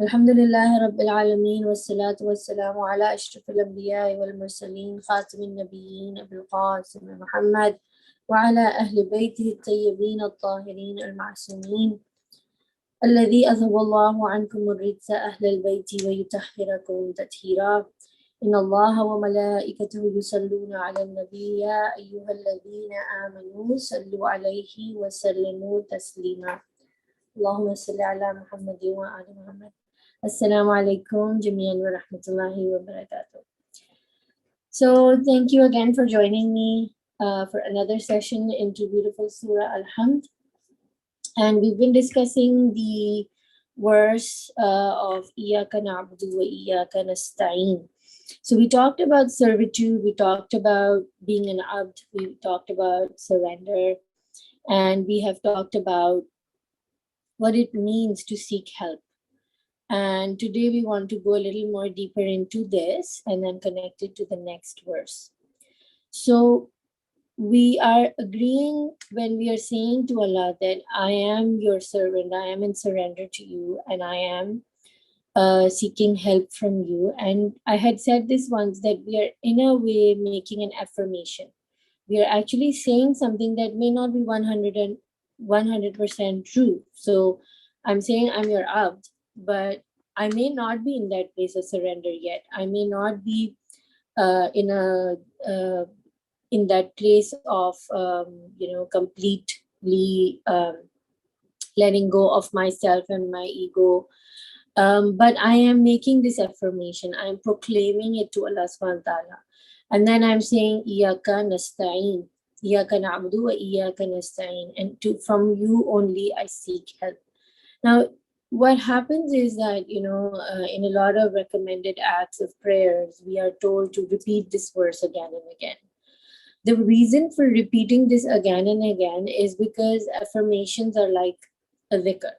Alhamdulillahi Rabbil Alameen wassalatu wassalamu ala ashrafil anbiya'i wal mursaleen khatimin nabiyyin Abil Qasim Muhammad wa ala ahli baytihi at-tayyibin at-tahirin al-ma'sumin alladhi adhhaba Allahu ankum ar-rijsa ahlal bayti wa yutahhirakum tathira. Inna Allaha wa malaikatahu yusalluna ala an-nabi ya ayyuhalladhina amanu sallu alayhi wa sallimu taslima. Allahumma salli ala Muhammadin wa ali Muhammad. Assalamu alaikum jami'an wa rahmatullahi wa barakatuh. So thank you again for joining me for another session into beautiful Surah Al-Hamd. And we've been discussing the verse of Iyyaka nabudo wa Iyyaka nstaeen. So we talked about servitude, we talked about being an abd, we talked about surrender, and we have talked about what it means to seek help. And today we want to go a little more deeper into this and then connect it to the next verse. So we are agreeing when we are saying to Allah that I am your servant, I am in surrender to you, and I am seeking help from you. And I had said this once that we are in a way making an affirmation. We are actually saying something that may not be 100% true. So I'm saying I'm your abd, but I may not be in that place of surrender yet. I may not be in that place of completely letting go of myself and my ego. But I am making this affirmation. I am proclaiming it to Allah subhanahu wa ta'ala. And then I'm saying, Iyyaka nstaeen. Iyyaka nabudo wa Iyyaka nstaeen. And from you only I seek help. Now, what happens is that, in a lot of recommended acts of prayers, we are told to repeat this verse again and again. The reason for repeating this again and again is because affirmations are like a dhikr.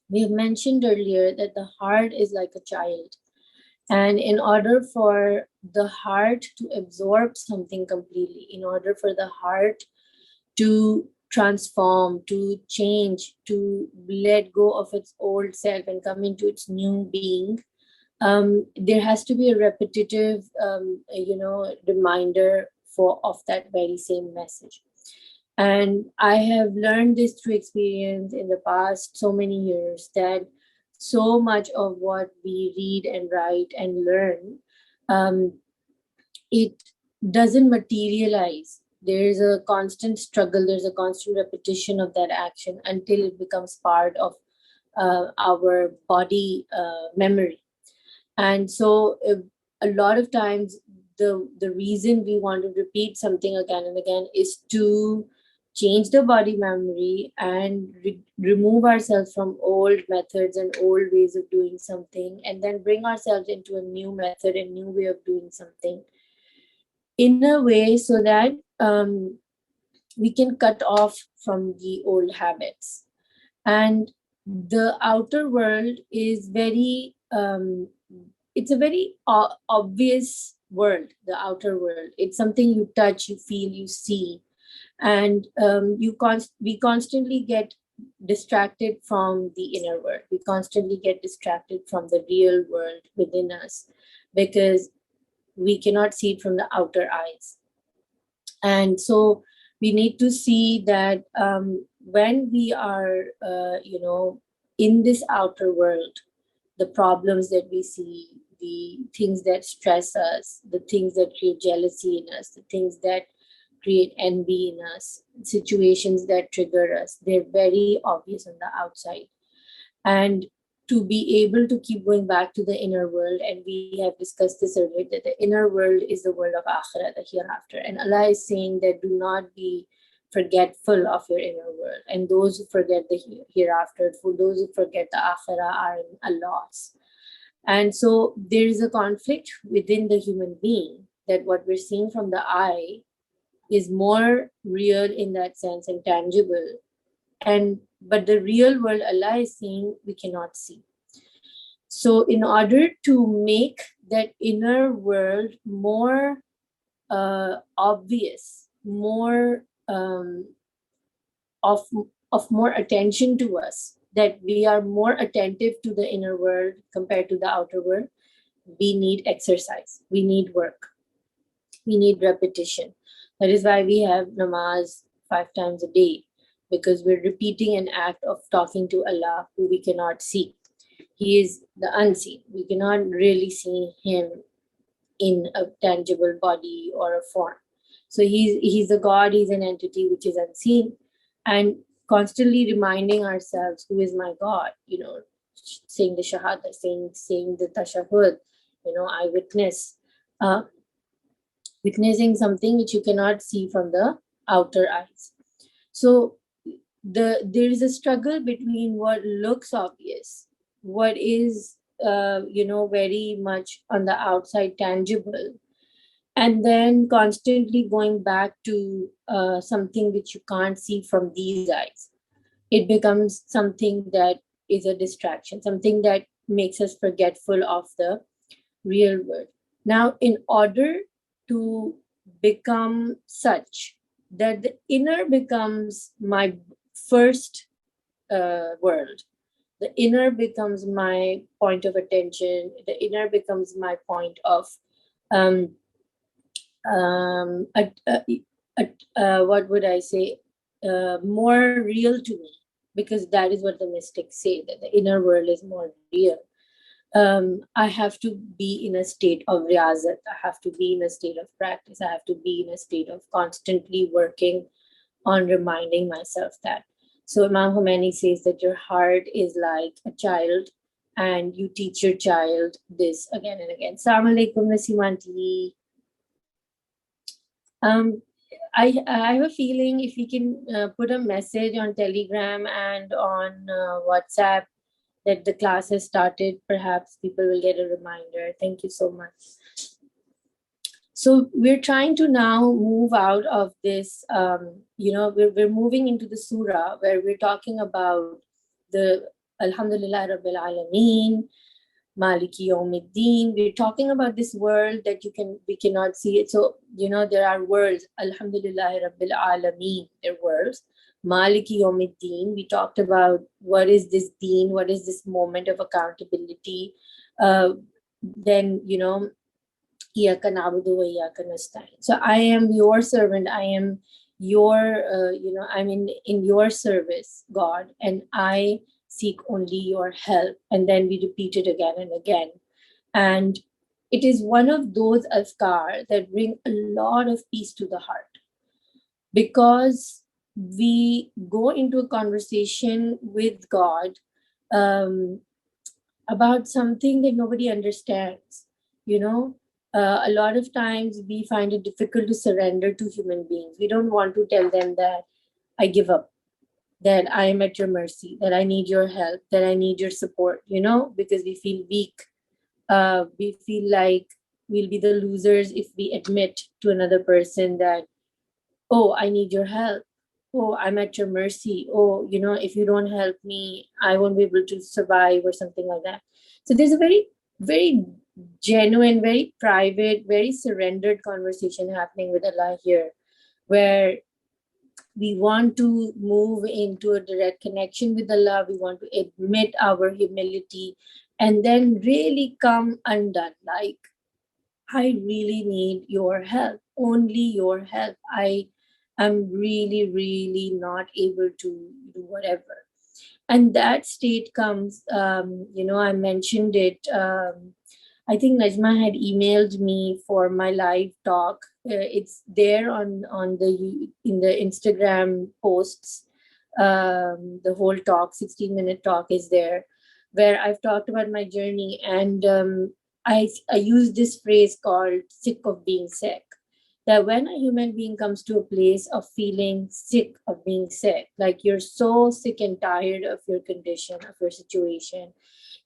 We have mentioned earlier that the heart is like a child. And in order for the heart to absorb something completely, in order for the heart to transform, to change, to let go of its old self and come into its new being, there has to be a repetitive, reminder of that very same message. And I have learned this through experience in the past so many years that so much of what we read and write and learn, it doesn't materialize. There is a constant struggle, there's a constant repetition of that action until it becomes part of our body memory. And so a lot of times the reason we want to repeat something again and again is to change the body memory and remove ourselves from old methods and old ways of doing something, and then bring ourselves into a new method and new way of doing something in a way so that we can cut off from the old habits. And the outer world is very it's a very obvious world. The outer world, it's something you touch, you feel, you see, and we constantly get distracted from the inner world. We constantly get distracted from the real world within us because we cannot see it from the outer eyes. And so we need to see that when we are in this outer world, the problems that we see, the things that stress us, the things that create jealousy in us, the things that create envy in us, situations that trigger us, they're very obvious on the outside. And to be able to keep going back to the inner world, and we have discussed this earlier, that the inner world is the world of akhirah, the hereafter. And Allah is saying that do not be forgetful of your inner world. And those who forget the hereafter, for those who forget the akhirah, are in a loss. And so there is a conflict within the human being that what we're seeing from the eye is more real in that sense and tangible. But the real world, Allah is saying, we cannot see. So in order to make that inner world more obvious, more of more attention to us, that we are more attentive to the inner world compared to the outer world, we need exercise, we need work, we need repetition. That is why we have namaz 5 times a day, because we're repeating an act of talking to Allah who we cannot see. He is the unseen. We cannot really see him in a tangible body or a form. So he's a God, he's an entity which is unseen, and constantly reminding ourselves, who is my God? Saying the Shahada, saying the Tashahud, I uh, witnessing something which you cannot see from the outer eyes. So there is a struggle between what looks obvious, what is very much on the outside tangible, and then constantly going back to something which you can't see from these eyes. It becomes something that is a distraction, something that makes us forgetful of the real world. Now, in order to become such that the inner becomes my first world, the inner becomes my point of attention, the inner becomes my point of um, a, what would I say, more real to me, because that is what the mystics say, that the inner world is more real. I have to be in a state of riyazat. I have to be in a state of practice. I have to be in a state of constantly working on reminding myself that. So Imam Khomeini says that your heart is like a child, and you teach your child this again and again. Assalamu alaikum, Nasimanti. I have a feeling if we can put a message on Telegram and on WhatsApp that the class has started, perhaps people will get a reminder. Thank you so much. So we're trying to now move out of this, we're moving into the surah where we're talking about the Alhamdulillah Rabbil Alameen, Maliki Yawmiddin. We're talking about this world that we cannot see it. So, there are worlds, Alhamdulillah Rabbil Alameen, they're worlds. Maliki Yawmiddin, we talked about what is this deen, what is this moment of accountability. Then, Iyyaka nabudo wa Iyyaka nstaeen. So I am your servant. I am your, I'm in your service, God, and I seek only your help. And then we repeat it again and again. And it is one of those azkar that bring a lot of peace to the heart, because we go into a conversation with God about something that nobody understands. A lot of times we find it difficult to surrender to human beings. We don't want to tell them that I give up, that I am at your mercy, that I need your help, that I need your support, because we feel weak. We feel like we'll be the losers if we admit to another person that, oh, I need your help. Oh, I'm at your mercy. Oh, if you don't help me, I won't be able to survive, or something like that. So there's a very, very genuine, very private, very surrendered conversation happening with Allah here, where we want to move into a direct connection with Allah. We want to admit our humility and then really come undone. Like, I really need your help, only your help. I'm really, really not able to do whatever. And that state comes, I mentioned it. I think Najma had emailed me for my live talk. It's there on in the Instagram posts. The whole talk, 16-minute talk, is there, where I've talked about my journey, and I use this phrase called "sick of being sick." That when a human being comes to a place of feeling sick of being sick, like you're so sick and tired of your condition, of your situation,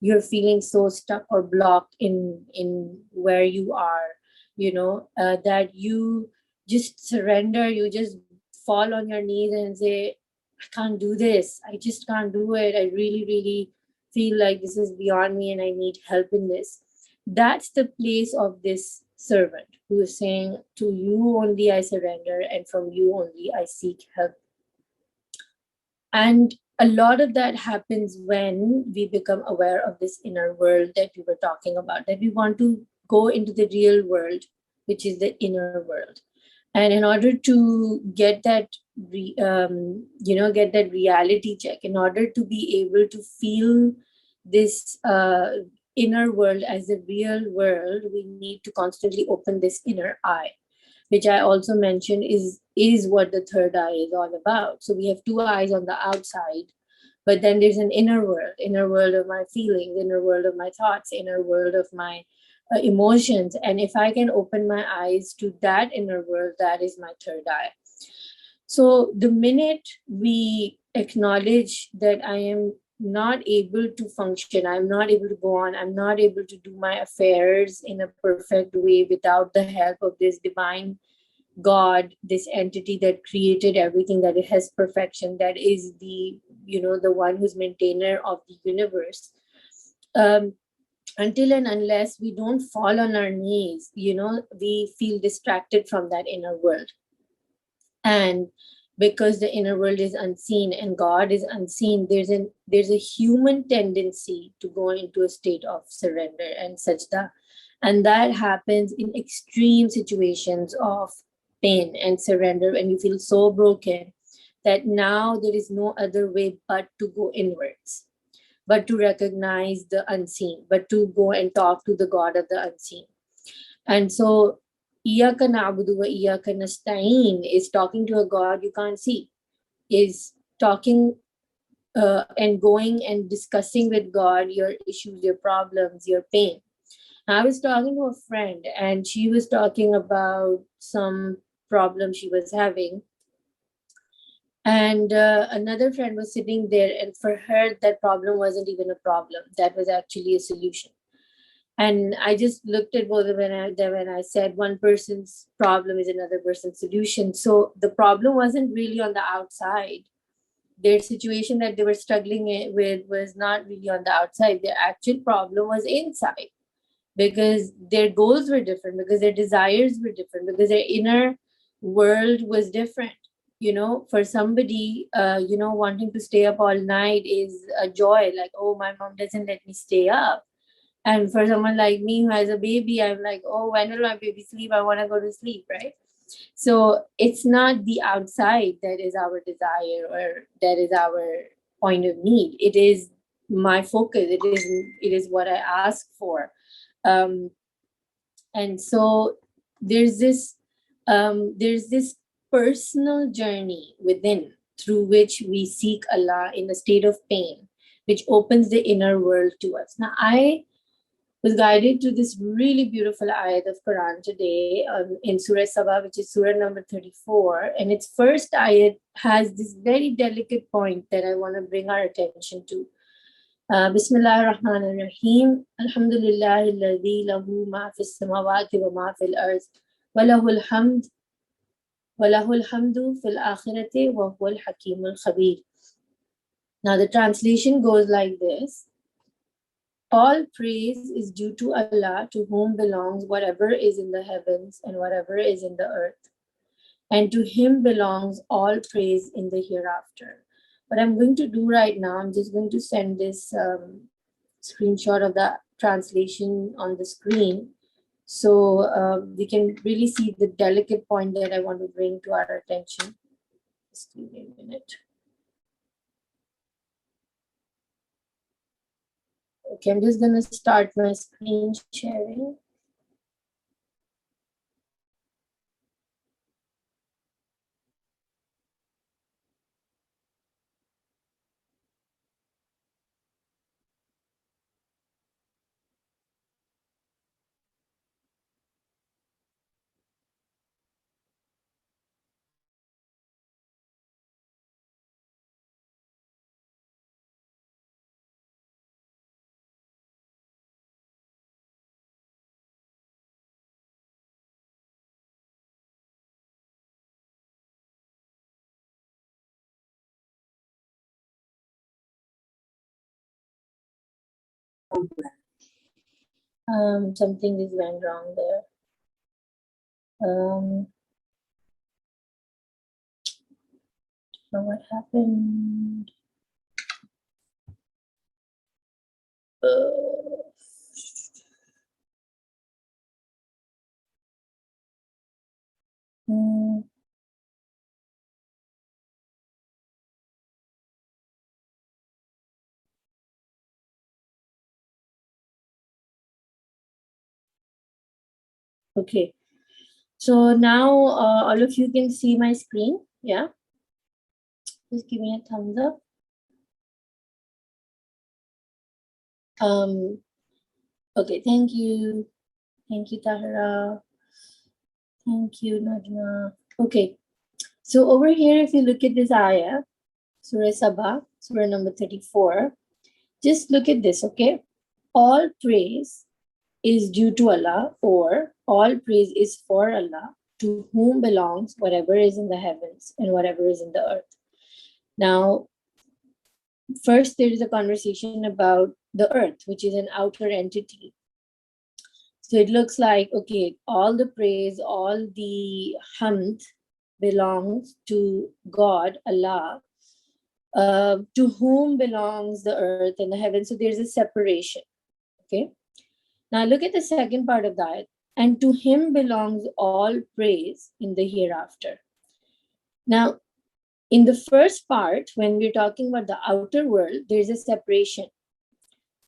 you're feeling so stuck or blocked in where you are, that you just surrender, you just fall on your knees and say, I can't do this, I just can't do it, I really, really feel like this is beyond me and I need help in this. That's the place of this servant who is saying, to you only I surrender, and from you only I seek help. And a lot of that happens when we become aware of this inner world that we were talking about, that we want to go into the real world, which is the inner world. And in order to get that get that reality check, in order to be able to feel this inner world as a real world, we need to constantly open this inner eye, which I also mentioned is what the third eye is all about. So we have two eyes on the outside, but then there's an inner world of my feelings, inner world of my thoughts, inner world of my emotions. And if I can open my eyes to that inner world, that is my third eye. So the minute we acknowledge that I am not able to function, I'm not able to go on, I'm not able to do my affairs in a perfect way without the help of this divine God, this entity that created everything, that it has perfection, that is the one who's maintainer of the universe. Until and unless we don't fall on our knees, we feel distracted from that inner world. And because the inner world is unseen and God is unseen, there's a human tendency to go into a state of surrender and sajda. And that happens in extreme situations of pain and surrender, and you feel so broken that now there is no other way but to go inwards, but to recognize the unseen, but to go and talk to the God of the unseen. And so Iyyaka nabudo wa Iyyaka nstaeen is talking to a God you can't see, is talking and going and discussing with God your issues, your problems, your pain. I was talking to a friend and she was talking about some problem she was having. And another friend was sitting there, and for her, that problem wasn't even a problem. That was actually a solution. And I just looked at both of them and I said, one person's problem is another person's solution. So the problem wasn't really on the outside. Their situation that they were struggling with was not really on the outside. Their actual problem was inside, because their goals were different, because their desires were different, because their inner world was different. For somebody, wanting to stay up all night is a joy. Like, oh, my mom doesn't let me stay up. And for someone like me who has a baby, I'm like, oh, when will my baby sleep? I want to go to sleep, right? So it's not the outside that is our desire or that is our point of need. It is my focus. It is what I ask for. Um, and so there's this personal journey within, through which we seek Allah in a state of pain, which opens the inner world to us. Now, I was guided to this really beautiful ayat of Quran today, in Surah Sabah, which is Surah number 34. And its first ayat has this very delicate point that I want to bring our attention to. Bismillah ar-Rahman ar-Rahim. Alhamdulillah alladhi lahu ma fi samawati wa ma fi al-arz. Wa lahul hamdu fil akhirati wa huwal hakimul khabir. Now the translation goes like this. All praise is due to Allah, to whom belongs whatever is in the heavens and whatever is in the earth. And to him belongs all praise in the hereafter. What I'm going to do right now, I'm just going to send this screenshot of the translation on the screen, so we can really see the delicate point that I want to bring to our attention. Just give me a minute. Okay, I'm just going to start my screen sharing. Something is went wrong there. So what happened? mm, okay. So now all of you can see my screen. Yeah. Just give me a thumbs up. Okay, thank you. Thank you, Tahira. Thank you, Najma. Okay, so over here, if you look at this ayah, Surah Sabah, Surah number 34, just look at this, okay? All praise is due to Allah, or all praise is for Allah, to whom belongs whatever is in the heavens and whatever is in the earth. Now, first, there is a conversation about the earth, which is an outer entity. So it looks like, okay, all the praise, all the hamd belongs to God, Allah, to whom belongs the earth and the heaven. So there's a separation, okay? Now look at the second part of that. And to him belongs all praise in the hereafter. Now, in the first part, when we're talking about the outer world, there's a separation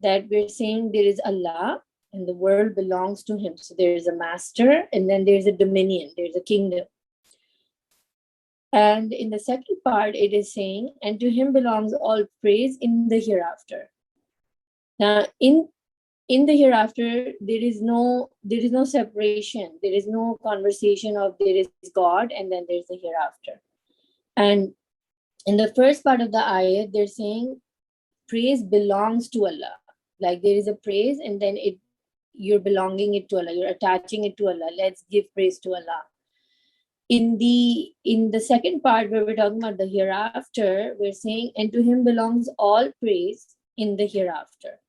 that we're saying there is Allah and the world belongs to him. So there is a master and then there's a dominion, there's a kingdom. And in the second part, it is saying, and to him belongs all praise in the hereafter. Now, in the hereafter, there is no separation. There is no conversation of there is God and then there's the hereafter. And in the first part of the ayat, they're saying praise belongs to Allah. Like there is a praise and then you're belonging it to Allah, you're attaching it to Allah. Let's give praise to Allah. In the second part where we're talking about the hereafter, we're saying, and to him belongs all praise in the hereafter.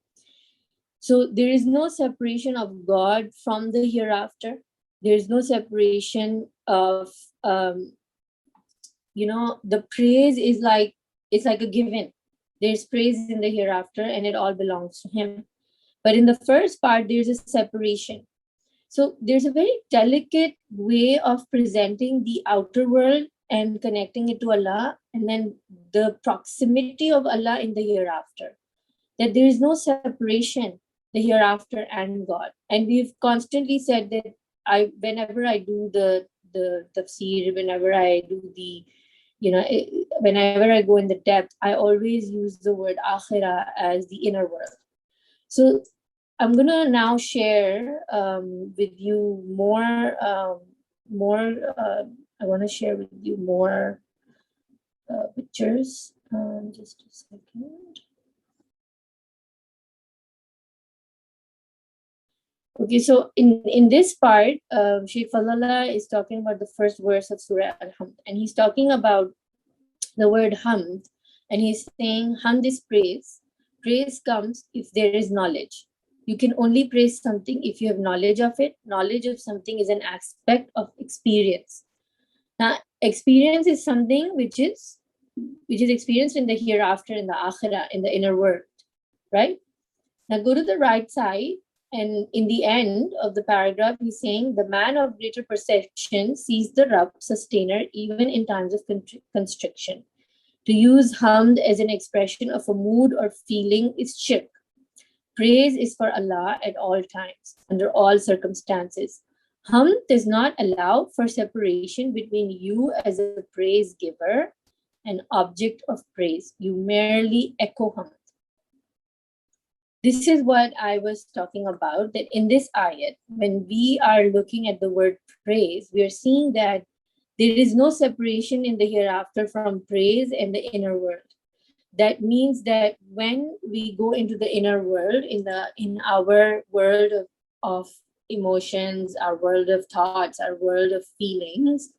So there is no separation of God from the hereafter. There is no separation of, the praise is like, it's like a given. There's praise in the hereafter and it all belongs to him. But in the first part, there's a separation. So there's a very delicate way of presenting the outer world and connecting it to Allah, and then the proximity of Allah in the hereafter. That there is no separation, the hereafter and God. And we've constantly said that whenever I do the tafsir, whenever I do whenever I go in the depth, I always use the word akhirah as the inner world. So I'm gonna now share with you more. I want to share with you more pictures. Just a second. Okay, so in this part, Sheikh Fadlallah is talking about the first verse of Surah Al-Hamd, and he's talking about the word hamd, and he's saying hamd is praise. Praise comes if there is knowledge. You can only praise something if you have knowledge of it. Knowledge of something is an aspect of experience. Now, experience is something which is experienced in the hereafter, in the akhirah, in the inner world, right? Now go to the right side, and in the end of the paragraph, he's saying the man of greater perception sees the Rabb, sustainer, even in times of constriction. To use hamd as an expression of a mood or feeling is shirk. Praise is for Allah at all times, under all circumstances. Hamd does not allow for separation between you as a praise giver and object of praise. You merely echo hamd. This is what I was talking about, that in this ayat, when we are looking at the word praise, we are seeing that there is no separation in the hereafter from praise and the inner world. That means that when we go into the inner world, in our world of emotions, our world of thoughts, our world of feelings,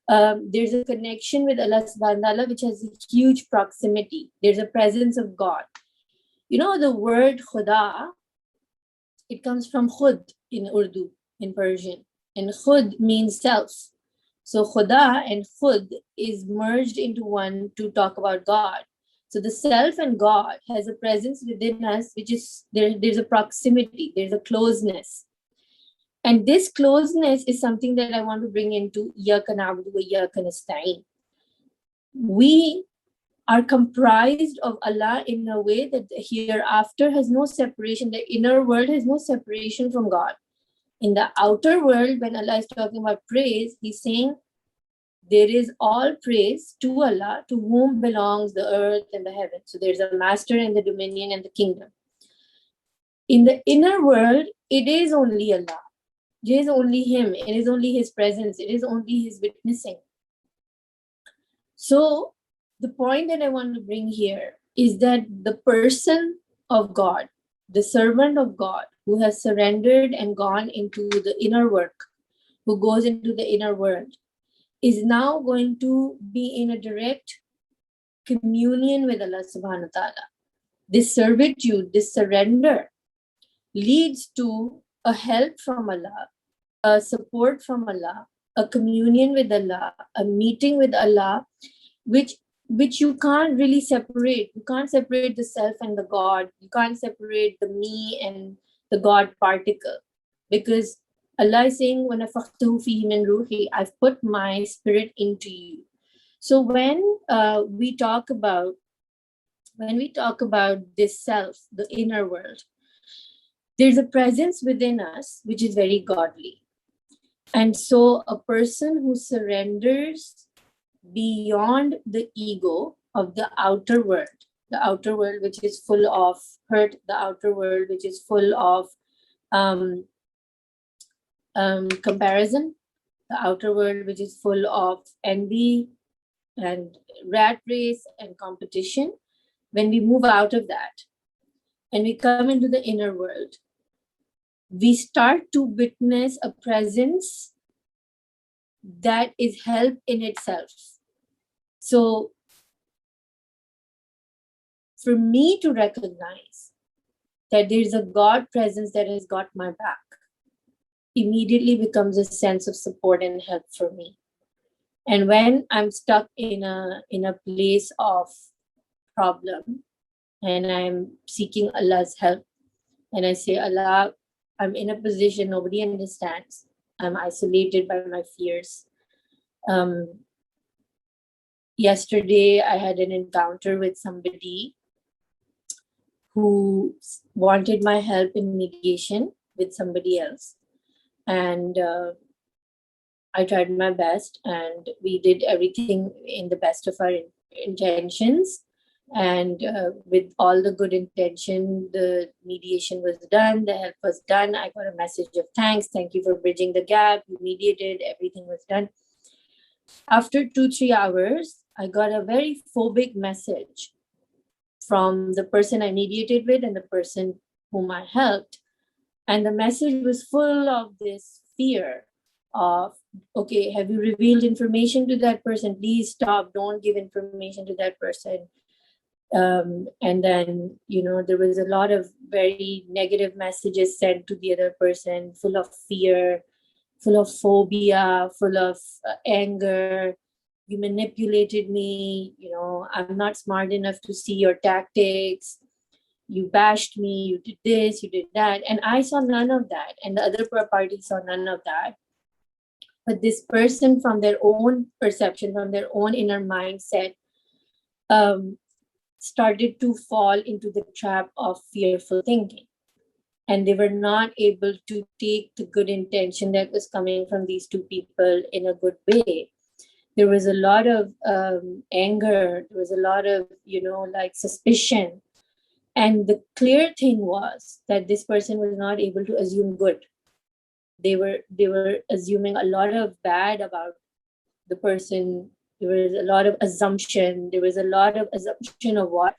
there's a connection with Allah subhanahu wa ta'ala which has a huge proximity. There's a presence of God. You know, the word khuda, it comes from khud in Urdu, in Persian, and khud means self. So khuda and khud is merged into one to talk about God. So the self and God has a presence within us, which is there's a proximity, there's a closeness. And this closeness is something that I want to bring into Iyyaka nabudo wa Iyyaka nstaeen. We are comprised of Allah in a way that the hereafter has no separation. The inner world has no separation from God. In the outer world, when Allah is talking about praise, He's saying there is all praise to Allah, to whom belongs the earth and the heaven. So there's a master and the dominion and the kingdom. In the inner world, it is only Allah. It is only Him. It is only His presence. It is only His witnessing. So the point that I want to bring here is that the person of God, the servant of God, who has surrendered and gone into the inner work, who goes into the inner world, is now going to be in a direct communion with Allah subhanahu wa ta'ala. This servitude, this surrender leads to a help from Allah, a support from Allah, a communion with Allah, a meeting with Allah, which you can't really separate. You can't separate the self and the God. You can't separate the me and the God particle, because Allah is saying, وَنَفَخْتُهُ فِيهِ مِنْ رُوحِي, I've put my spirit into you. So when we talk about this self, the inner world, there's a presence within us which is very godly. And so a person who surrenders beyond the ego of the outer world which is full of hurt, the outer world which is full of comparison, the outer world which is full of envy and rat race and competition, when we move out of that and we come into the inner world, we start to witness a presence that is help in itself. So for me to recognize that there's a God presence that has got my back immediately becomes a sense of support and help for me. And when I'm stuck in a place of problem and I'm seeking Allah's help, and I say, Allah, I'm in a position nobody understands. I'm isolated by my fears. Yesterday, I had an encounter with somebody who wanted my help in mediation with somebody else. And I tried my best, and we did everything in the best of our intentions. And with all the good intention, the mediation was done, the help was done. I got a message of thanks. Thank you for bridging the gap. You mediated, everything was done. After 2-3 hours, I got a very phobic message from the person I mediated with and the person whom I helped. And the message was full of this fear of, okay, have you revealed information to that person? Please stop, don't give information to that person. And then, there was a lot of very negative messages sent to the other person, full of fear, full of phobia, full of anger. You manipulated me, I'm not smart enough to see your tactics. You bashed me, you did this, you did that. And I saw none of that. And the other party saw none of that. But this person, from their own perception, from their own inner mindset, started to fall into the trap of fearful thinking. And they were not able to take the good intention that was coming from these two people in a good way. There was a lot of anger. There was a lot of, suspicion. And the clear thing was that this person was not able to assume good. They were assuming a lot of bad about the person. There was a lot of assumption. There was a lot of assumption of what?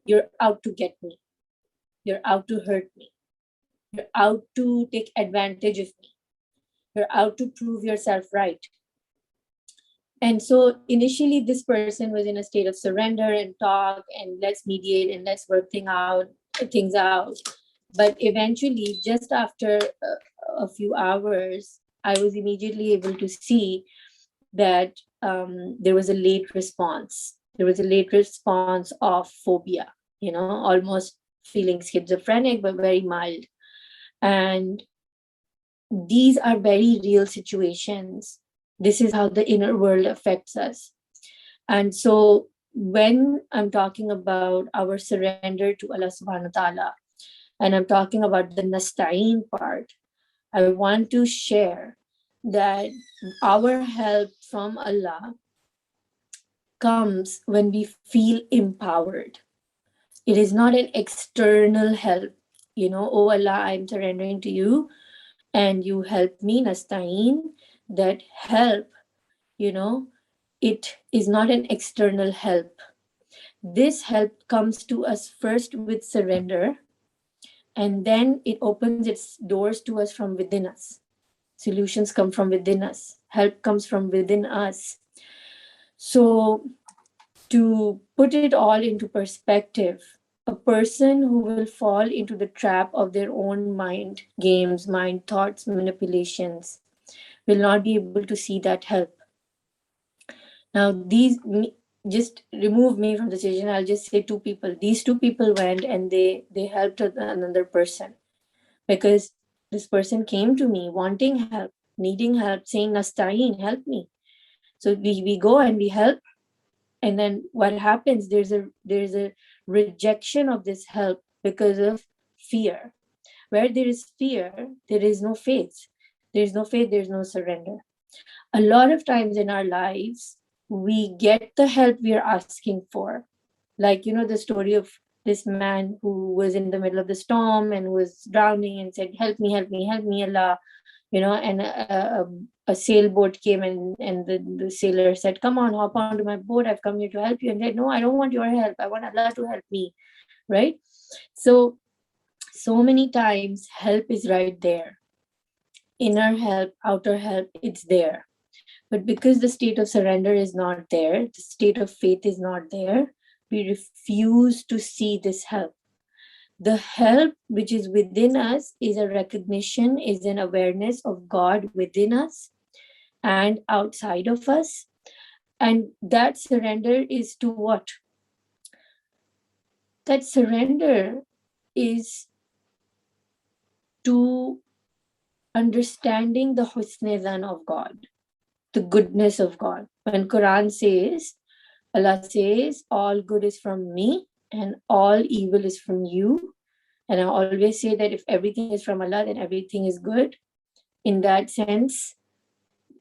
You're out to get me. You're out to hurt me. You're out to take advantage of me. You're out to prove yourself right. And so initially this person was in a state of surrender and talk and let's mediate and let's work things out. But eventually, just after a few hours, I was immediately able to see that there was a late response. There was a late response of phobia, almost feeling schizophrenic, but very mild. And these are very real situations. This is how the inner world affects us. And so when I'm talking about our surrender to Allah subhanahu wa ta'ala, and I'm talking about the nstaeen part, I want to share that our help from Allah comes when we feel empowered. It is not an external help. Oh Allah, I'm surrendering to you and you help me, nasta'een. That help, it is not an external help. This help comes to us first with surrender, and then it opens its doors to us from within us. Solutions come from within us. Help comes from within us. So, to put it all into perspective, a person who will fall into the trap of their own mind games, mind thoughts, manipulations, will not be able to see that help. Now, just remove me from the situation. I'll just say two people. These two people went and they helped another person, because this person came to me wanting help, needing help, saying, Nasta'een, help me. So we go and we help. And then what happens? There's a rejection of this help because of fear. Where there is fear, there is no faith. There's no faith, there's no surrender. A lot of times in our lives, we get the help we are asking for. Like, the story of this man who was in the middle of the storm and was drowning and said, help me, help me, help me, Allah. And a sailboat came and the sailor said, come on, hop onto my boat. I've come here to help you. And said, no, I don't want your help. I want Allah to help me. Right? So many times help is right there. Inner help, outer help, it's there. But because the state of surrender is not there, the state of faith is not there, we refuse to see this help. The help which is within us is a recognition, is an awareness of God within us and outside of us. And that surrender is to what? That surrender is to understanding the husn-e-zan of God, the goodness of God. When Quran says, Allah says, all good is from me and all evil is from you. And I always say that if everything is from Allah, then everything is good. In that sense,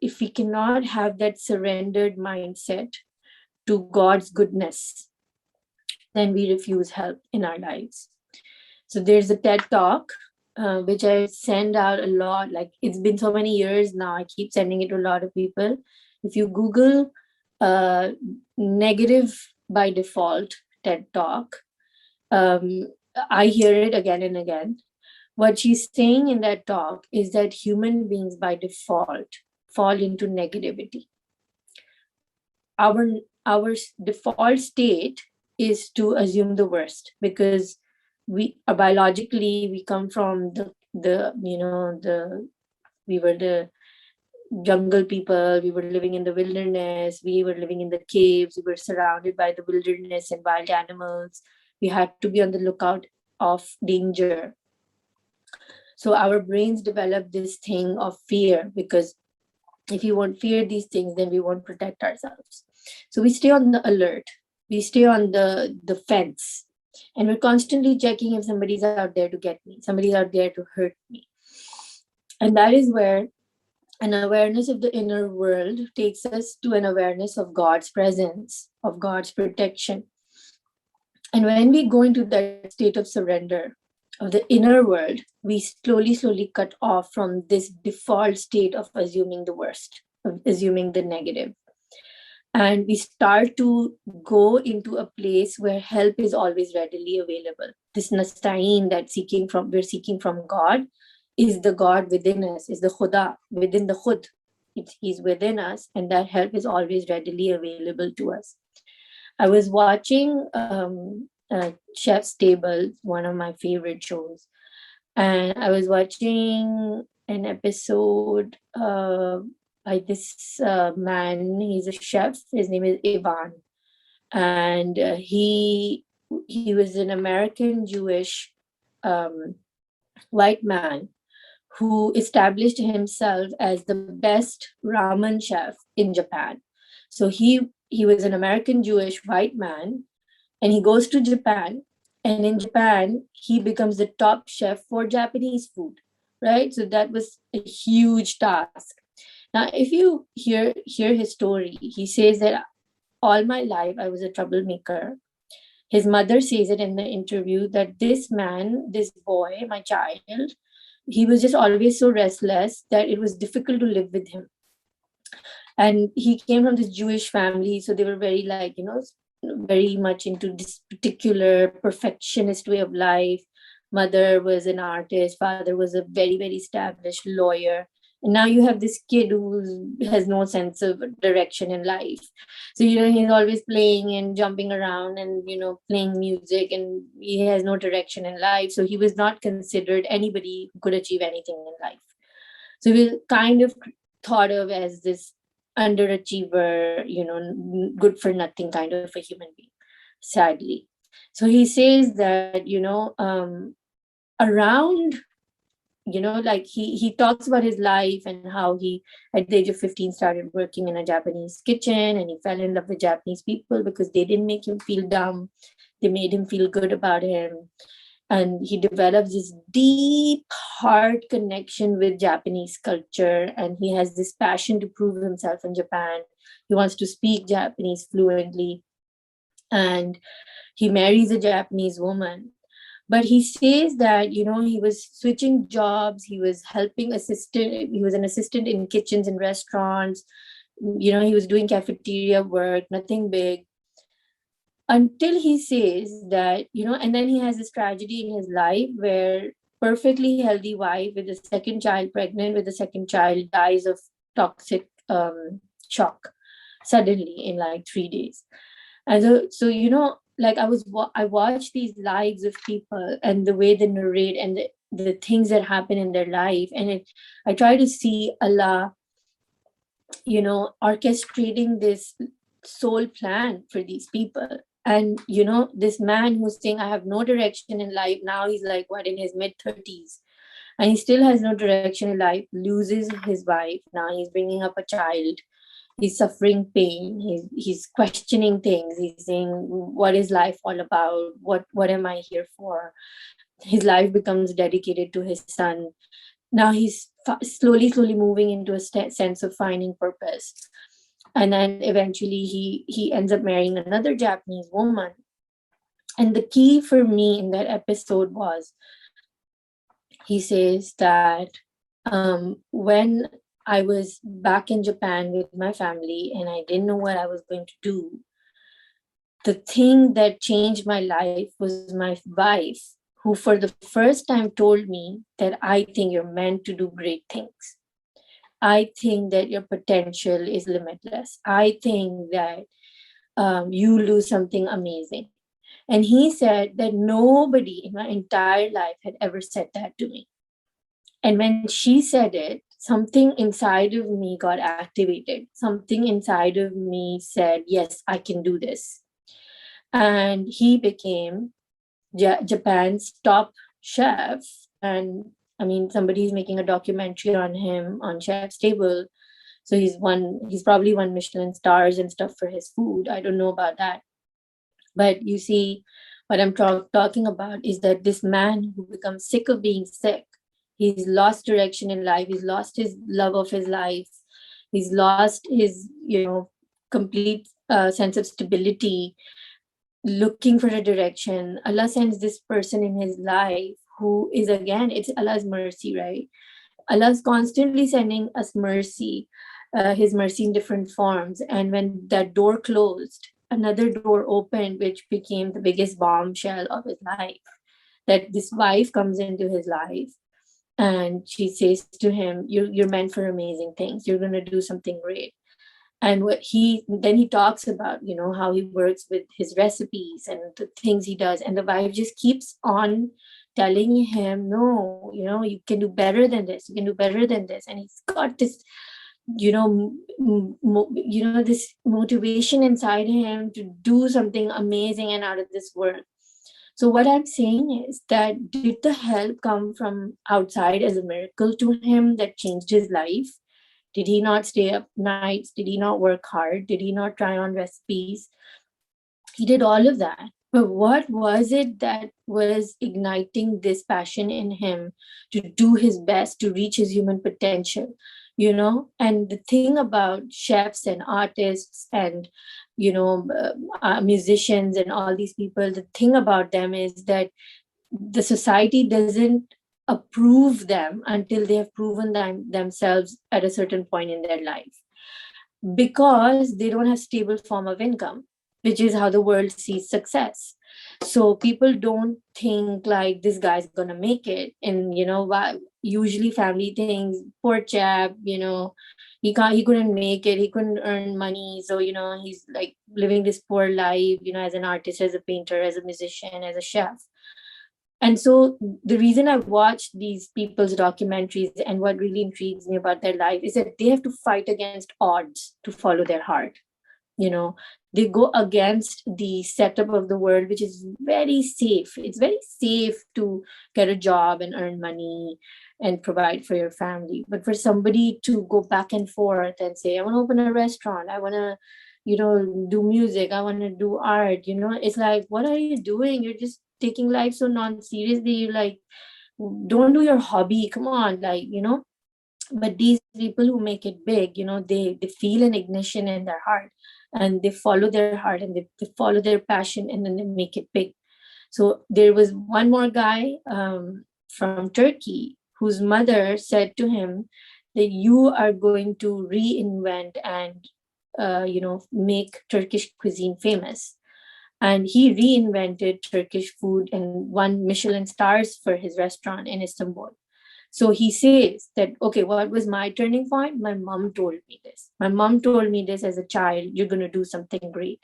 if we cannot have that surrendered mindset to God's goodness, then we refuse help in our lives. So there's a TED Talk, which I send out a lot. Like, it's been so many years now, I keep sending it to a lot of people. If you Google negative by default TED Talk, I hear it again and again. What she's saying in that talk is that human beings by default fall into negativity. Our default state is to assume the worst, because we biologically we come from we were the jungle people, we were living in the wilderness, we were living in the caves, we were surrounded by the wilderness and wild animals. We had to be on the lookout of danger. So our brains develop this thing of fear, because if you won't fear these things, then we won't protect ourselves. So we stay on the alert, we stay on the fence, and we're constantly checking if somebody's out there to get me, somebody's out there to hurt me. And that is where an awareness of the inner world takes us to an awareness of God's presence, of God's protection. And when we go into that state of surrender of the inner world, we slowly cut off from this default state of assuming the worst, of assuming the negative. And we start to go into a place where help is always readily available. This nasta'een that we're seeking from God is the God within us, is the Khuda within the Khud. He's within us, and that help is always readily available to us. I was watching Chef's Table, one of my favorite shows, and I was watching an episode by this man. He's a chef. His name is Ivan, and he was an American Jewish um, white man who established himself as the best ramen chef in Japan. So he was an American Jewish white man, and he goes to Japan, and in Japan he becomes the top chef for Japanese food, right? So that was a huge task. Now, if you hear his story, he says that all my life I was a troublemaker. His mother says it in the interview that this man, this boy, my child, he was just always so restless that it was difficult to live with him. And he came from this Jewish family, so they were very, like, very much into this particular perfectionist way of life. Mother was an artist, father was a very, very established lawyer. And now you have this kid who has no sense of direction in life. So, he's always playing and jumping around and, playing music, and he has no direction in life. So he was not considered anybody who could achieve anything in life. So he was kind of thought of as this underachiever, good for nothing kind of a human being, sadly. So he says that, around, like he talks about his life and how he, at the age of 15, started working in a Japanese kitchen, and he fell in love with Japanese people because they didn't make him feel dumb. They made him feel good about him. And he develops this deep heart connection with Japanese culture, and he has this passion to prove himself in Japan. He wants to speak Japanese fluently, and he marries a Japanese woman. But he says that, he was switching jobs, he was he was an assistant in kitchens and restaurants, he was doing cafeteria work, nothing big, until he says that, and then he has this tragedy in his life where perfectly healthy wife with a second child, pregnant with a second child, dies of toxic shock suddenly in like 3 days. And so like I watch these lives of people and the way they narrate and the things that happen in their life, and I try to see Allah, orchestrating this soul plan for these people. And this man who's saying I have no direction in life, now he's like what, in his mid-30s, and he still has no direction in life, loses his wife, now he's bringing up a child, he's suffering pain, he's questioning things, he's saying, what is life all about, what am I here for? His life becomes dedicated to his son. Now he's slowly moving into a sense of finding purpose. And then eventually he ends up marrying another Japanese woman. And the key for me in that episode was, he says that when I was back in Japan with my family and I didn't know what I was going to do, the thing that changed my life was my wife, who for the first time told me that I think you're meant to do great things. I think that your potential is limitless. I think that you do something amazing. And he said that nobody in my entire life had ever said that to me. And when she said it, something inside of me got activated. Something inside of me said, yes, I can do this. And he became Japan's top chef. And I mean, somebody's making a documentary on him on Chef's Table. So he's probably won Michelin stars and stuff for his food. I don't know about that. But you see, what I'm talking about is that this man who becomes sick of being sick, he's lost direction in life, he's lost his love of his life, he's lost his, complete sense of stability, looking for a direction. Allah sends this person in his life who is, again, it's Allah's mercy, right? Allah's constantly sending us mercy, his mercy in different forms. And when that door closed, another door opened, which became the biggest bombshell of his life. That this wife comes into his life and she says to him, you're meant for amazing things. You're going to do something great. And then he talks about, how he works with his recipes and the things he does. And the wife just keeps on telling him, no, you can do better than this. You can do better than this. And he's got this this motivation inside him to do something amazing and out of this world. So what I'm saying is that, did the help come from outside as a miracle to him that changed his life? Did he not stay up nights? Did he not work hard? Did he not try on recipes? He did all of that. But what was it that was igniting this passion in him to do his best to reach his human potential? And the thing about chefs and artists and musicians and all these people, the thing about them is that the society doesn't approve them until they have proven themselves at a certain point in their life, because they don't have stable form of income, which is how the world sees success. So people don't think like this guy's gonna make it. And usually family thinks, poor chap, he couldn't make it, he couldn't earn money, so he's like living this poor life, as an artist, as a painter, as a musician, as a chef. And so the reason I watched these people's documentaries, and what really intrigues me about their life, is that they have to fight against odds to follow their heart. They go against the setup of the world, which is very safe. It's very safe to get a job and earn money and provide for your family. But for somebody to go back and forth and say, I want to open a restaurant, I want to do music, I want to do art, it's like, what are you doing? You're just taking life so non-seriously. You like, don't do your hobby, come on, like, but these people who make it big, they feel an ignition in their heart, and they follow their heart, and they follow their passion, and then they make it big. So there was one more guy from Turkey whose mother said to him that you are going to reinvent and make Turkish cuisine famous. And he reinvented Turkish food and won Michelin stars for his restaurant in Istanbul. So he says that, okay, what was my turning point? My mom told me this. My mom told me this as a child, you're going to do something great.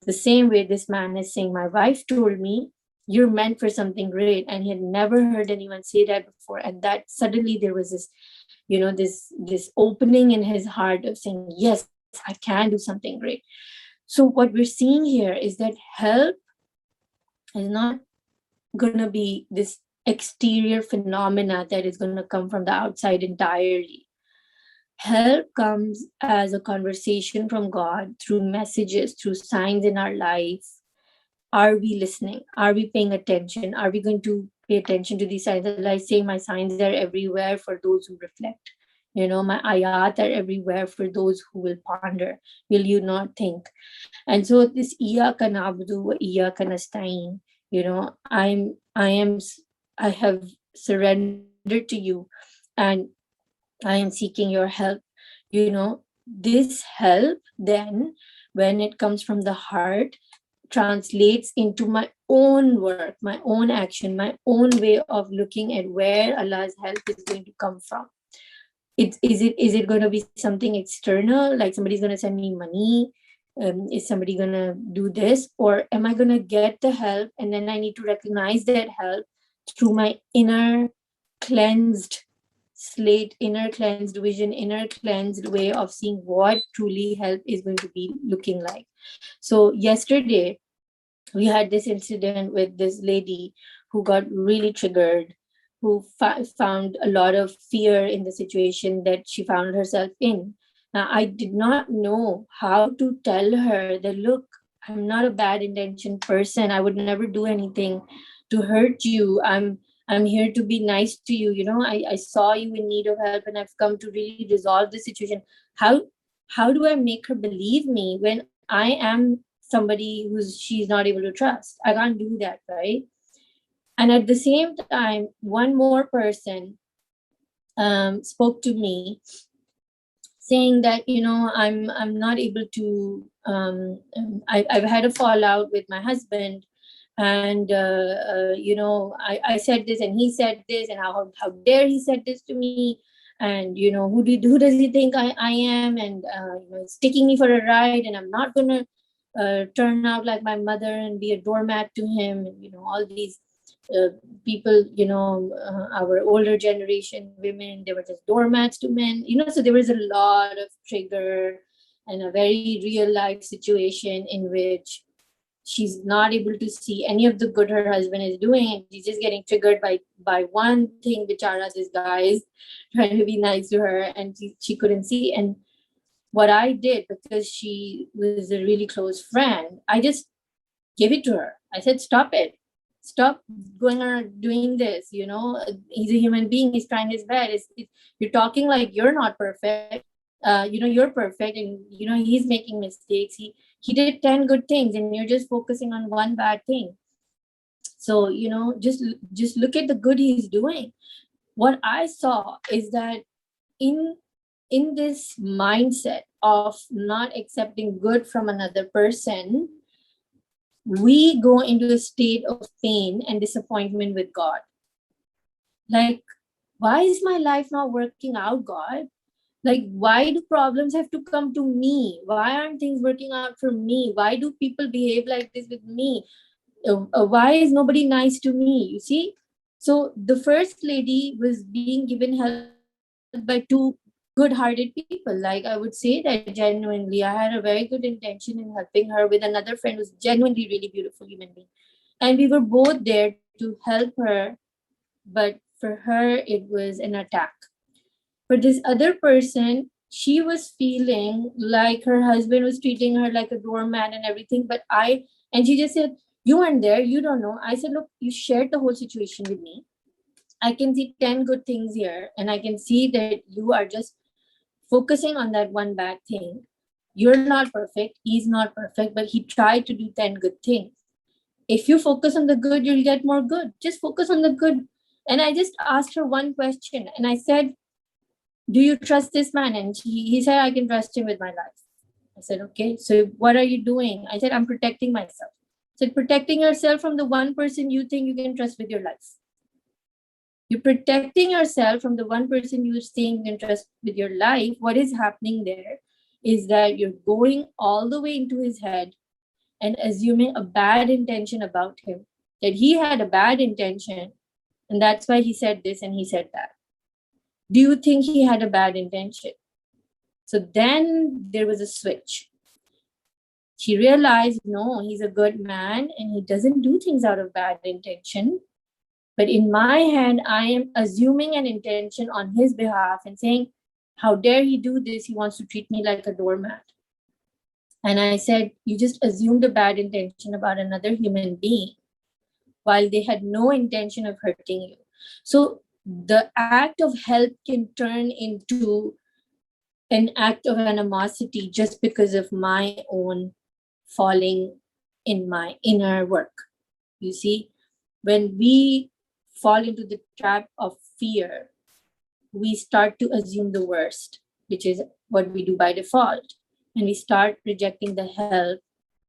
The same way this man is saying, my wife told me, you're meant for something great. And he had never heard anyone say that before. And that suddenly there was this, this opening in his heart of saying, yes, I can do something great. So what we're seeing here is that help is not going to be this exterior phenomena that is going to come from the outside entirely. Help comes as a conversation from God through messages, through signs in our life. Are we listening? Are we paying attention? Are we going to pay attention to these signs? Like I say, my signs are everywhere for those who reflect. My ayat are everywhere for those who will ponder. Will you not think? And so this Iyyaka nabudo, Iyyaka nstaeen, I have surrendered to you, and I am seeking your help. This help then, when it comes from the heart, translates into my own work, my own action, my own way of looking at where Allah's help is going to come from. Is it going to be something external, like somebody's going to send me money? Is somebody going to do this? Or am I going to get the help, and then I need to recognize that help through my inner cleansed slate, inner cleansed vision, inner cleansed way of seeing what truly help is going to be looking like. So yesterday we had this incident with this lady who got really triggered, who found a lot of fear in the situation that she found herself in. Now, I did not know how to tell her that, look, I'm not a bad intentioned person. I would never do anything to hurt you. I'm here to be nice to you. I saw you in need of help, and I've come to really resolve the situation. How do I make her believe me when I am somebody she's not able to trust? I can't do that, right? And at the same time, one more person spoke to me saying that, I'm not able to, I've had a fallout with my husband, and I said this and he said this, and how dare he said this to me, and who does he think I am, and he's taking me for a ride, and I'm not gonna turn out like my mother and be a doormat to him, and all these people, our older generation women, they were just doormats to men, so there was a lot of trigger and a very real life situation in which she's not able to see any of the good her husband is doing, and she's just getting triggered by one thing. Bichara, this guy is trying to be nice to her, and she couldn't see. And what I did, because she was a really close friend, I just gave it to her. I said, stop it. Stop going around doing this. He's a human being. He's trying his best. You're talking like you're not perfect. You're perfect, and he's making mistakes. He did 10 good things, and you're just focusing on one bad thing. So just look at the good he's doing. What I saw is that in this mindset of not accepting good from another person, we go into a state of pain and disappointment with God. Like, why is my life not working out, God? Like, why do problems have to come to me? Why aren't things working out for me? Why do people behave like this with me? Why is nobody nice to me? You see? So the first lady was being given help by two good-hearted people. Like, I would say that genuinely, I had a very good intention in helping her with another friend who's genuinely really beautiful human being. And we were both there to help her, but for her, it was an attack. For this other person, she was feeling like her husband was treating her like a doormat and everything. And she just said, you weren't there, you don't know. I said, look, you shared the whole situation with me. I can see 10 good things here, and I can see that you are just focusing on that one bad thing. You're not perfect, he's not perfect, but he tried to do 10 good things. If you focus on the good, you'll get more good. Just focus on the good. And I just asked her one question, and I said, do you trust this man? And he said, I can trust him with my life. I said, okay, so what are you doing? I said, I'm protecting myself. I said, protecting yourself from the one person you think you can trust with your life. You're protecting yourself from the one person you think you can trust with your life. What is happening there is that you're going all the way into his head and assuming a bad intention about him, that he had a bad intention, and that's why he said this and he said that. Do you think he had a bad intention? So then there was a switch. She realized, no, he's a good man and he doesn't do things out of bad intention. But in my hand, I am assuming an intention on his behalf and saying, how dare he do this? He wants to treat me like a doormat. And I said, you just assumed a bad intention about another human being while they had no intention of hurting you. So the act of help can turn into an act of animosity just because of my own falling in my inner work. You see, when we fall into the trap of fear, we start to assume the worst, which is what we do by default. And we start rejecting the help,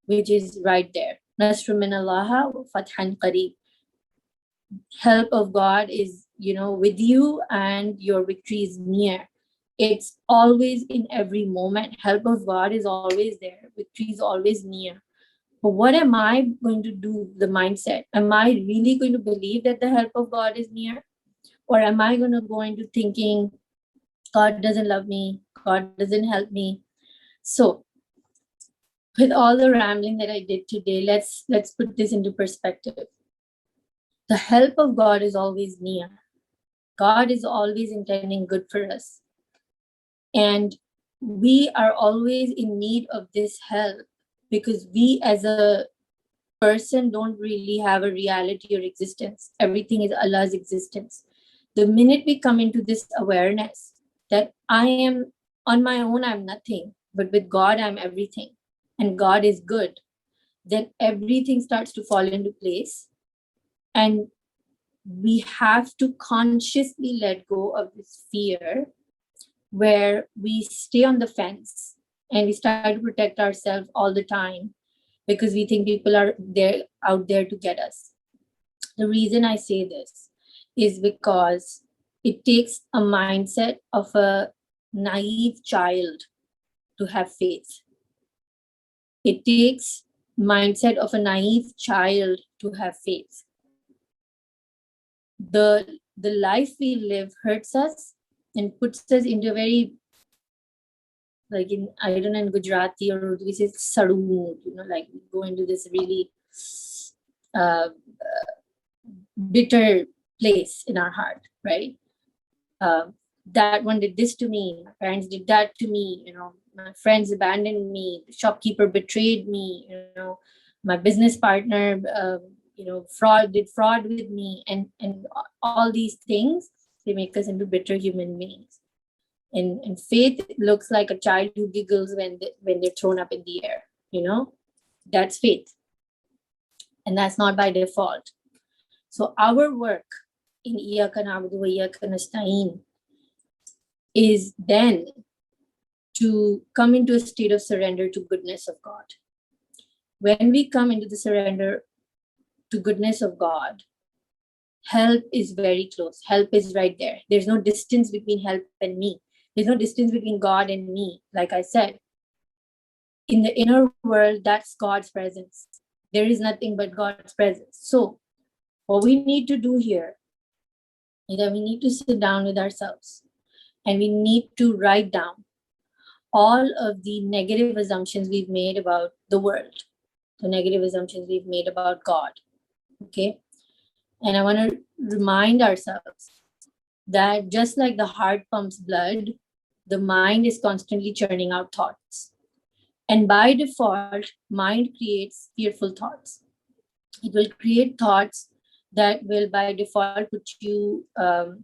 which is right there. Nasrun min Allah wa fathan qareeb. Help of God is, with you, and your victory is near. It's always in every moment. Help of God is always there. Victory is always near. But what am I going to do? The mindset. Am I really going to believe that the help of God is near? Or am I going to go into thinking, God doesn't love me, God doesn't help me? So, with all the rambling that I did today, let's put this into perspective. The help of God is always near. God is always intending good for us. And we are always in need of this help because we as a person don't really have a reality or existence. Everything is Allah's existence. The minute we come into this awareness that I am on my own, I'm nothing, but with God, I'm everything, and God is good, then everything starts to fall into place. And we have to consciously let go of this fear where we stay on the fence and we start to protect ourselves all the time because we think people are there out there to get us. The reason I say this is because it takes a mindset of a naive child to have faith. It takes mindset of a naive child to have faith. the life we live hurts us and puts us into a very, like in, I don't know, in Gujarati or we say sadu mood, like we go into this really uh, bitter place in our heart, right? That one did this to me, my parents did that to me, my friends abandoned me, the shopkeeper betrayed me, my business partner, did fraud with me, and all these things, they make us into bitter human beings. And faith looks like a child who giggles when they're thrown up in the air, that's faith, and that's not by default. So our work in Iyyaka nabudo wa Iyyaka nstaeen is then to come into a state of surrender to goodness of God. When we come into the surrender to goodness of God, help is very close. Help is right there. There's no distance between help and me. There's no distance between God and me. Like I said, in the inner world, that's God's presence. There is nothing but God's presence. So what we need to do here is that we need to sit down with ourselves and we need to write down all of the negative assumptions we've made about the world, the negative assumptions we've made about God. Okay? And I want to remind ourselves that just like the heart pumps blood, the mind is constantly churning out thoughts. And by default, mind creates fearful thoughts. It will create thoughts that will by default put you on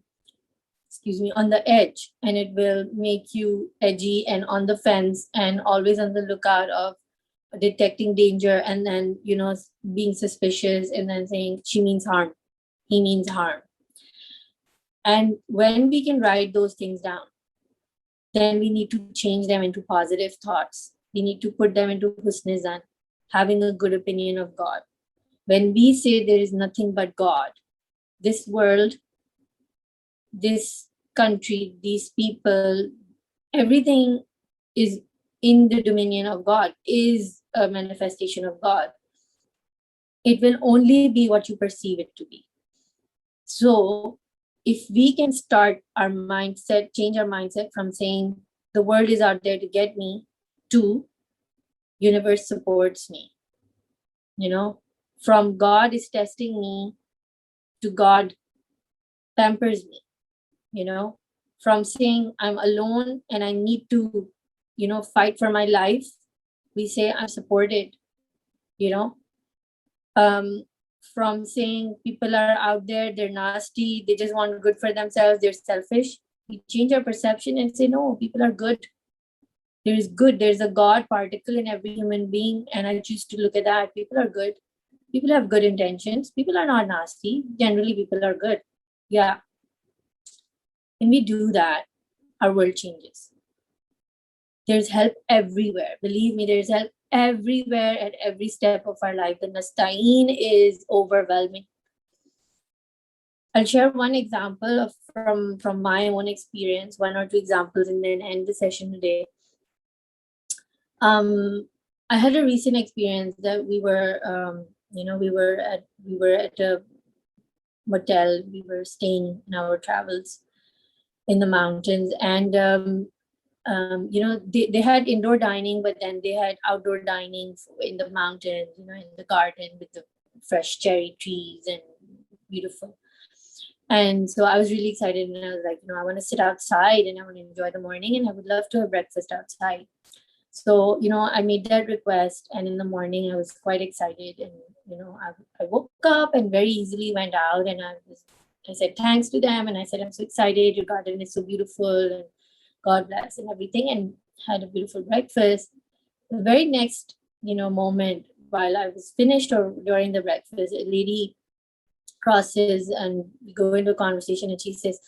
the edge, and it will make you edgy and on the fence and always on the lookout of detecting danger, and then being suspicious and then saying she means harm, he means harm. And when we can write those things down, then we need to change them into positive thoughts. We need to put them into husnizan, having a good opinion of God. When we say there is nothing but God, this world, this country, these people, everything is in the dominion of God, is a manifestation of God. It will only be what you perceive it to be. So if we can start our mindset, change our mindset from saying the world is out there to get me to universe supports me, from God is testing me to God pampers me, from saying I'm alone and I need to, fight for my life, we say I'm supported, from saying people are out there, they're nasty, they just want good for themselves, they're selfish, we change our perception and say, no, people are good. There's a God particle in every human being, and I choose to look at that. People are good. People have good intentions. People are not nasty. Generally, people are good. Yeah. When we do that, our world changes. There's help everywhere. Believe me, there's help everywhere at every step of our life. The nstaeen is overwhelming. I'll share one example from my own experience, one or two examples, and then end the session today. I had a recent experience that we were at a motel. We were staying in our travels in the mountains, and they had indoor dining, but then they had outdoor dining in the mountains, in the garden with the fresh cherry trees and beautiful. And so I was really excited, and I was like, I want to sit outside and I want to enjoy the morning, and I would love to have breakfast outside. So, I made that request, and in the morning I was quite excited, and, I woke up and very easily went out, and I said thanks to them, and I said, I'm so excited, your garden is so beautiful, and God bless and everything, and had a beautiful breakfast. The very next, moment while I was finished or during the breakfast, a lady crosses and we go into a conversation, and she says,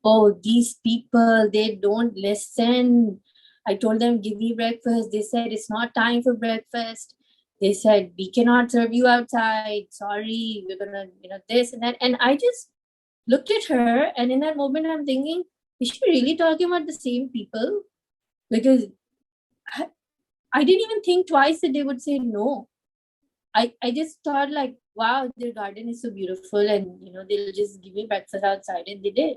oh, these people, they don't listen. I told them, give me breakfast. They said, it's not time for breakfast. They said, we cannot serve you outside. Sorry, we're going to, this and that. And I just looked at her, and in that moment, I'm thinking, is she really talking about the same people? Because I didn't even think twice that they would say no. I just thought like, wow, their garden is so beautiful, and they'll just give me breakfast outside, and they did.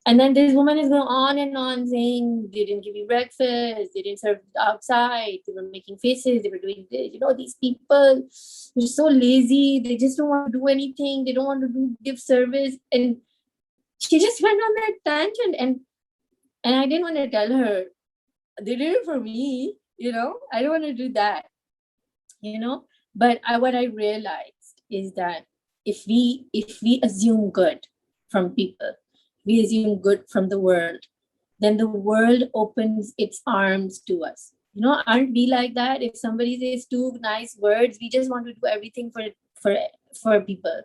And then this woman is going on and on saying they didn't give you breakfast, they didn't serve outside, they were making faces, they were doing this. These people, they're so lazy, they just don't want to do anything, they don't want to give service. And she just went on that tangent, and I didn't want to tell her, they did it for me, I don't want to do that, But what I realized is that if we assume good from people, we assume good from the world, then the world opens its arms to us. Aren't we like that? If somebody says two nice words, we just want to do everything for for people.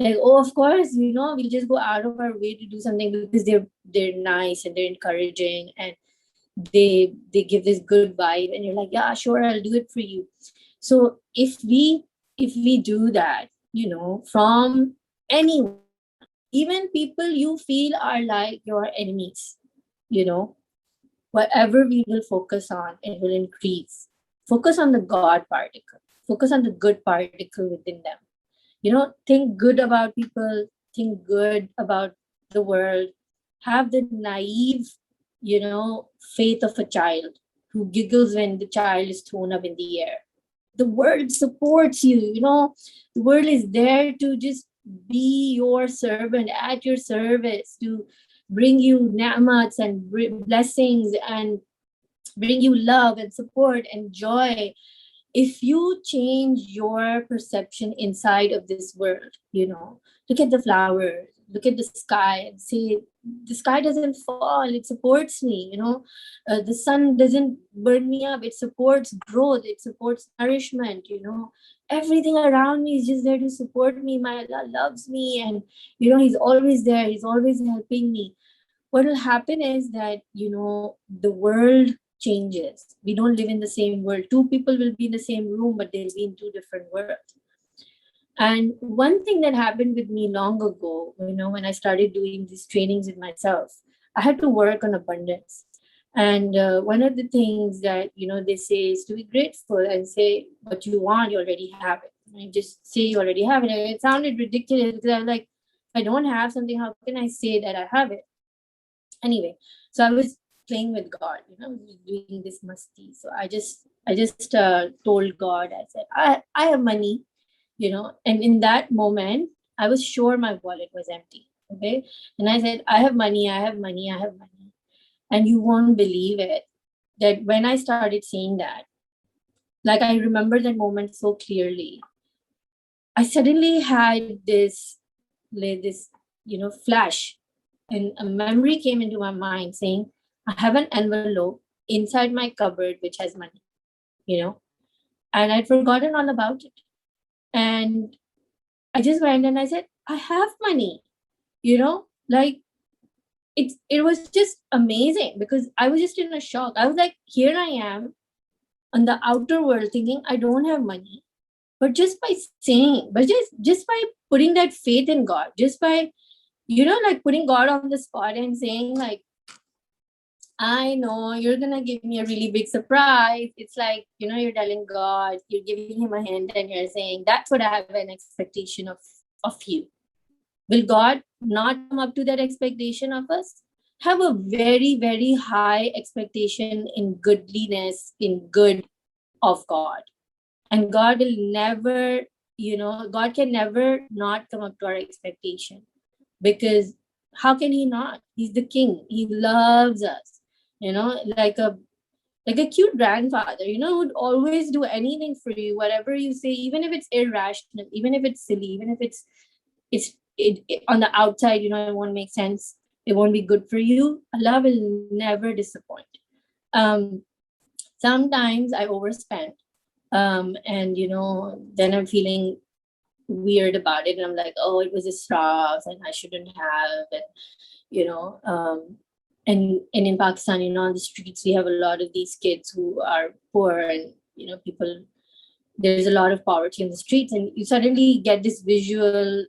Like, oh, of course, we'll just go out of our way to do something because they're nice and they're encouraging, and they give this good vibe, and you're like, yeah, sure, I'll do it for you. So if we do that, from anyone, even people you feel are like your enemies, whatever we will focus on, it will increase. Focus on the God particle. Focus on the good particle within them. Think good about people. Think good about the world. Have the naive, faith of a child who giggles when the child is thrown up in the air. The world supports you. The world is there to just be your servant, at your service, to bring you ni'mats and blessings, and bring you love and support and joy. If you change your perception inside of this world, look at the flowers, look at the sky, and say, the sky doesn't fall, it supports me. The sun doesn't burn me up, it supports growth, it supports nourishment. Everything around me is just there to support me. My Allah loves me, and he's always there, he's always helping me. What will happen is that the world changes. We don't live in the same world. Two people will be in the same room, but they'll be in two different worlds. And one thing that happened with me long ago, when I started doing these trainings with myself, I had to work on abundance. And one of the things that they say is to be grateful and say what you want, you already have it. And just say you already have it. And it sounded ridiculous because I was like, if I don't have something, how can I say that I have it? Anyway, so I was playing with God, doing this musty. So I just told God, I said, I have money, and in that moment, I was sure my wallet was empty. Okay. And I said, I have money, I have money, I have money. And you won't believe it, that when I started saying that, like, I remember that moment so clearly. I suddenly had this flash, and a memory came into my mind saying, I have an envelope inside my cupboard which has money, and I'd forgotten all about it. And I just went and I said, I have money, like, it was just amazing because I was just in a shock. I was like, here I am on the outer world thinking I don't have money. But just by saying, but just by putting that faith in God, just by, like, putting God on the spot and saying, like, I know you're going to give me a really big surprise. It's like, you're telling God, you're giving him a hint, and you're saying, that's what I have an expectation of you. Will God not come up to that expectation of us? Have a very, very high expectation in goodliness, in good of God. And God will never, God can never not come up to our expectation, because how can he not? He's the king. He loves us, like a cute grandfather, would always do anything for you, whatever you say, even if it's irrational, even if it's silly, even if it on the outside, it won't make sense. It won't be good for you. Allah will never disappoint. Sometimes I overspend. And then I'm feeling weird about it, and I'm like, oh, it was a straw and I shouldn't have. And and in Pakistan, on the streets we have a lot of these kids who are poor, and people, there's a lot of poverty in the streets, and you suddenly get this visual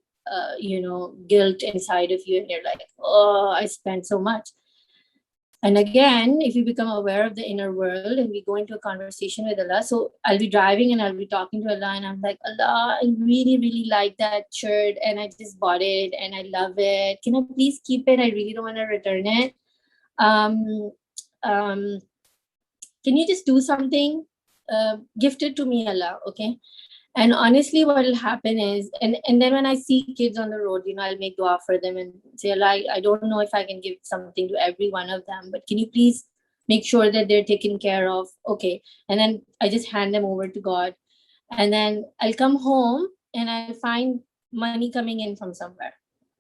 guilt inside of you, and you're like, oh, I spent so much. And again, if we become aware of the inner world and we go into a conversation with Allah, so I'll be driving and I'll be talking to Allah and I'm like, Allah, I really, really like that shirt and I just bought it and I love it. Can I please keep it? I really don't want to return it. Um, um, can you just do something? Gift it to me, Allah, okay? And honestly, what will happen is, and then when I see kids on the road, I'll make dua for them and say, like, I don't know if I can give something to every one of them, but can you please make sure that they're taken care of? Okay. And then I just hand them over to God. And then I'll come home and I'll find money coming in from somewhere.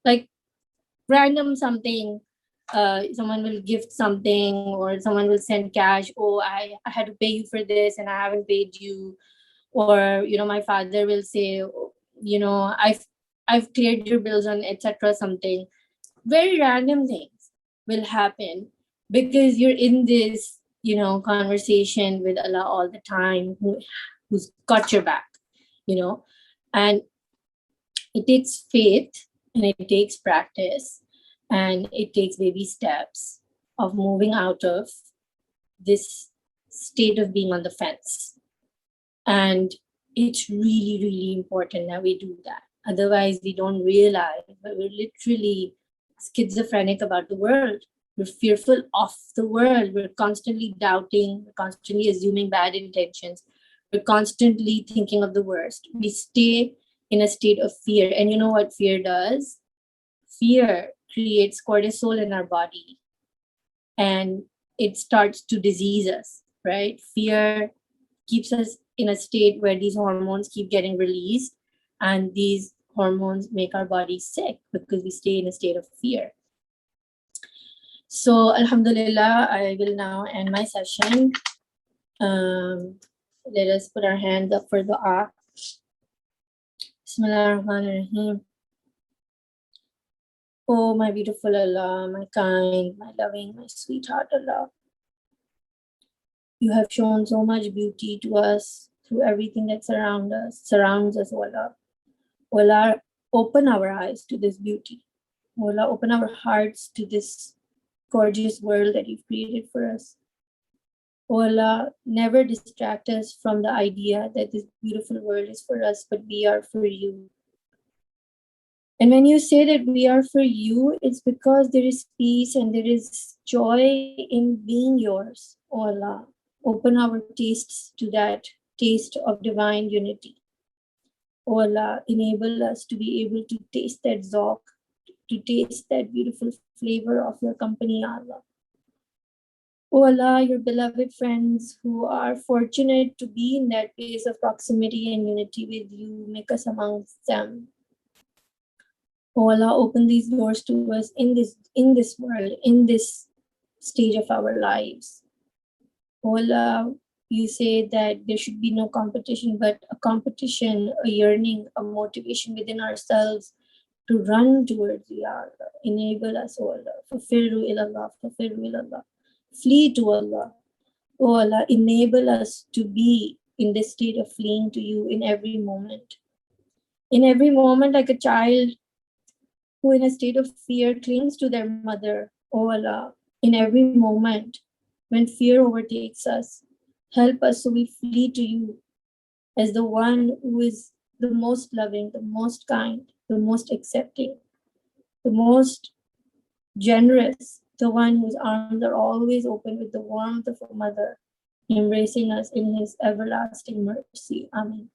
Like random something. Someone will gift something or someone will send cash. Oh, I had to pay you for this and I haven't paid you. Or my father will say, I've cleared your bills on etc. something. Very random things will happen because you're in this conversation with Allah all the time, who's got your back. And it takes faith and it takes practice and it takes baby steps of moving out of this state of being on the fence. And it's really, really important that we do that. Otherwise, we don't realize that we're literally schizophrenic about the world. We're fearful of the world. We're constantly doubting, we're constantly assuming bad intentions. We're constantly thinking of the worst. We stay in a state of fear. And you know what fear does? Fear creates cortisol in our body and it starts to disease us, right? Fear keeps us in a state where these hormones keep getting released and these hormones make our body sick because we stay in a state of fear. So alhamdulillah, I will now end my session. Let us put our hands up for dua. Bismillahirrahmanirrahim. Oh, my beautiful Allah, my kind, my loving, my sweetheart Allah. You have shown so much beauty to us through everything that surrounds us, O Allah. O Allah, open our eyes to this beauty. O Allah, open our hearts to this gorgeous world that you've created for us. O Allah, never distract us from the idea that this beautiful world is for us, but we are for you. And when you say that we are for you, it's because there is peace and there is joy in being yours, O Allah. Open our tastes to that taste of divine unity. O Allah, enable us to be able to taste that zawq, to taste that beautiful flavor of your company, Allah. O Allah, your beloved friends who are fortunate to be in that place of proximity and unity with you, make us amongst them. O Allah, open these doors to us in this world, in this stage of our lives. O Allah, you say that there should be no competition, but a competition, a yearning, a motivation within ourselves to run towards you, Allah. Enable us, O Allah. Fafirru ilallah, fafirru ilallah. Flee to Allah. O Allah, enable us to be in this state of fleeing to you in every moment. In every moment, like a child who in a state of fear clings to their mother, O Allah. In every moment, when fear overtakes us, help us so we flee to you as the one who is the most loving, the most kind, the most accepting, the most generous, the one whose arms are always open with the warmth of a mother, embracing us in his everlasting mercy. Amen.